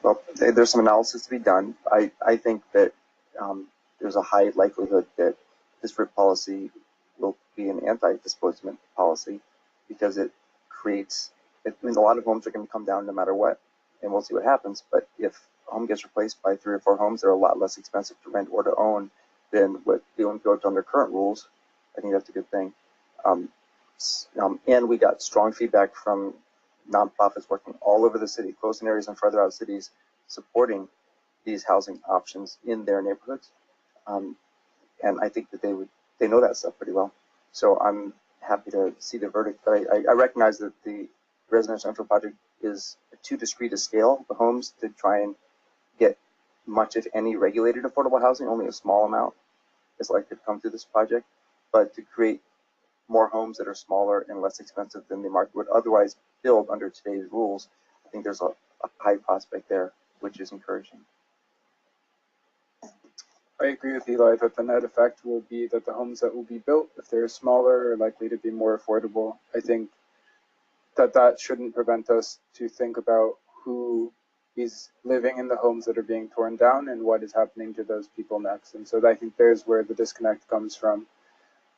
Well, there's some analysis to be done. I think that there's a high likelihood that this RIP policy will be an anti-displacement policy because it creates, I mean, a lot of homes are going to come down no matter what, and we'll see what happens. But if a home gets replaced by 3 or 4 homes that are a lot less expensive to rent or to own than what the own built under current rules, I think that's a good thing. And we got strong feedback from nonprofits working all over the city, close in areas and further out cities, supporting these housing options in their neighborhoods. And I think that they know that stuff pretty well. So I'm happy to see the verdict. But I recognize that the residential central project is too discrete a scale of homes to try and get much, if any, regulated affordable housing. Only a small amount is likely to come through this project. But to create more homes that are smaller and less expensive than the market would otherwise build under today's rules, I think there's a high prospect there, which is encouraging. I agree with Eli that the net effect will be that the homes that will be built, if they're smaller, are likely to be more affordable. I think that shouldn't prevent us to think about who is living in the homes that are being torn down and what is happening to those people next. And so I think there's where the disconnect comes from.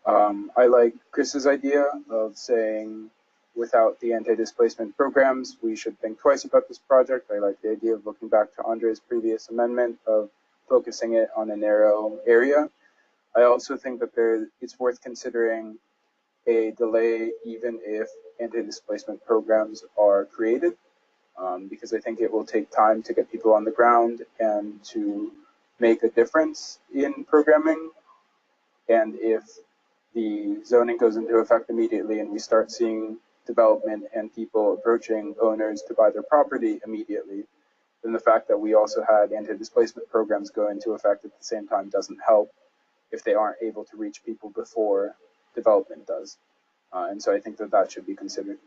I like Chris's idea of saying without the anti-displacement programs, we should think twice about this project. I like the idea of looking back to Andre's previous amendment of focusing it on a narrow area. I also think that it's worth considering a delay even if anti-displacement programs are created, because I think it will take time to get people on the ground and to make a difference in programming. And if the zoning goes into effect immediately and we start seeing development and people approaching owners to buy their property immediately, then the fact that we also had anti-displacement programs go into effect at the same time doesn't help if they aren't able to reach people before development does. And so I think that should be considered.